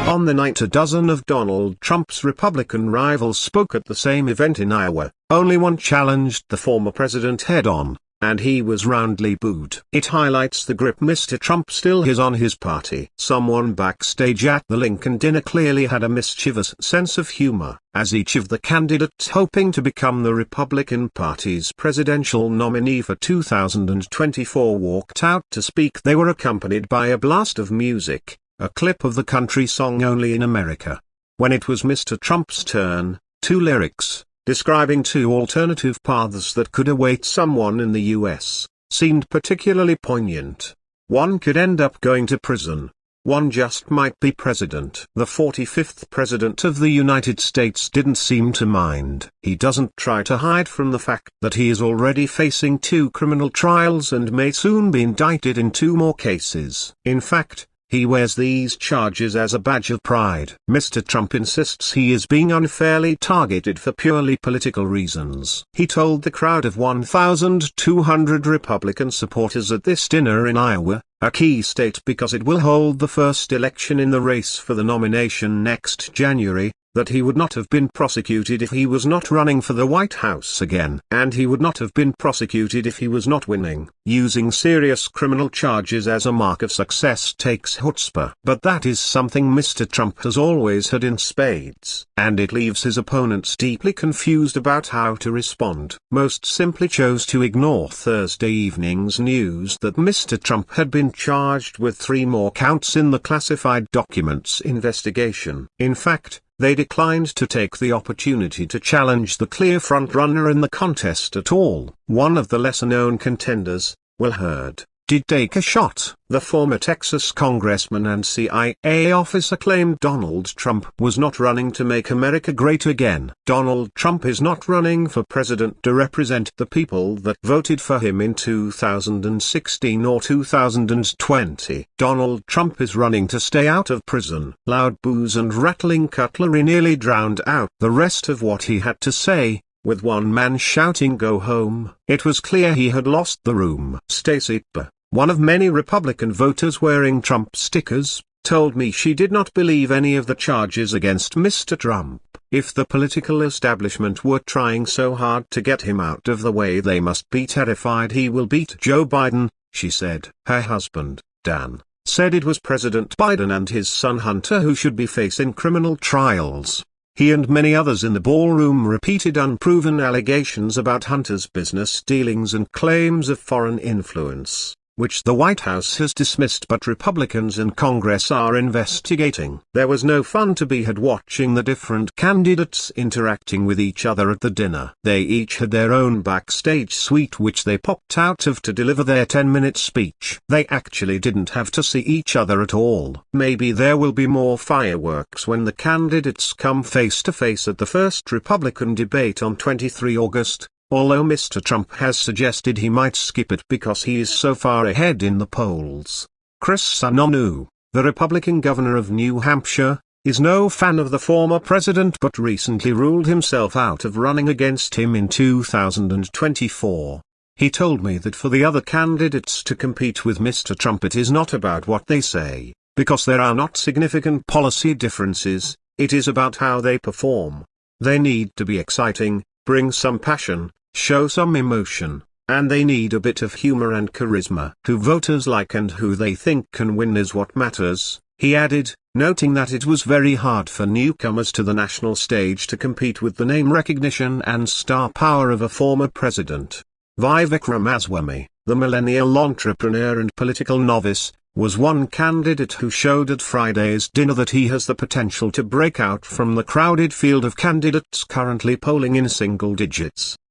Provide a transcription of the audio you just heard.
On the night, a dozen of Donald Trump's Republican rivals spoke at the same event in Iowa. Only one challenged the former president head-on, and he was roundly booed. It highlights the grip Mr. Trump still has on his party. Someone backstage at the Lincoln dinner clearly had a mischievous sense of humor, as each of the candidates hoping to become the Republican Party's presidential nominee for 2024 walked out to speak. They were accompanied by a blast of music, a clip of the country song Only in America. When it was Mr. Trump's turn, two lyrics, describing two alternative paths that could await someone in the US, seemed particularly poignant. One could end up going to prison. One just might be president. The 45th president of the United States didn't seem to mind. He doesn't try to hide from the fact that he is already facing 2 criminal trials and may soon be indicted in 2 more cases. In fact, he wears these charges as a badge of pride. Mr. Trump insists he is being unfairly targeted for purely political reasons. He told the crowd of 1,200 Republican supporters at this dinner in Iowa, a key state because it will hold the first election in the race for the nomination next January, that he would not have been prosecuted if he was not running for the White House again. And he would not have been prosecuted if he was not winning. Using serious criminal charges as a mark of success takes chutzpah. But that is something Mr. Trump has always had in spades. And it leaves his opponents deeply confused about how to respond. Most simply chose to ignore Thursday evening's news that Mr. Trump had been charged with 3 more counts in the classified documents investigation. In fact, they declined to take the opportunity to challenge the clear frontrunner in the contest at all. One of the lesser-known contenders, Will Hurd, did take a shot. The former Texas congressman and CIA officer claimed Donald Trump was not running to make America great again. Donald Trump is not running for president to represent the people that voted for him in 2016 or 2020. Donald Trump is running to stay out of prison. Loud boos and rattling cutlery nearly drowned out the rest of what he had to say, with one man shouting "Go home." It was clear he had lost the room. Stacey P., one of many Republican voters wearing Trump stickers, told me she did not believe any of the charges against Mr. Trump. If the political establishment were trying so hard to get him out of the way, they must be terrified he will beat Joe Biden, she said. Her husband, Dan, said it was President Biden and his son Hunter who should be facing criminal trials. He and many others in the ballroom repeated unproven allegations about Hunter's business dealings and claims of foreign influence, which the White House has dismissed but Republicans in Congress are investigating. There was no fun to be had watching the different candidates interacting with each other at the dinner. They each had their own backstage suite which they popped out of to deliver their 10-minute speech. They actually didn't have to see each other at all. Maybe there will be more fireworks when the candidates come face to face at the first Republican debate on 23 August. Although Mr. Trump has suggested he might skip it because he is so far ahead in the polls. Chris Sununu, the Republican governor of New Hampshire, is no fan of the former president but recently ruled himself out of running against him in 2024. He told me that for the other candidates to compete with Mr. Trump, it is not about what they say, because there are not significant policy differences, it is about how they perform. They need to be exciting, bring some passion, show some emotion, and they need a bit of humor and charisma. Who voters like and who they think can win is what matters, he added, noting that it was very hard for newcomers to the national stage to compete with the name recognition and star power of a former president. Vivek Ramaswamy, the millennial entrepreneur and political novice, was one candidate who showed at Friday's dinner that he has the potential to break out from the crowded field of candidates currently polling in single digits.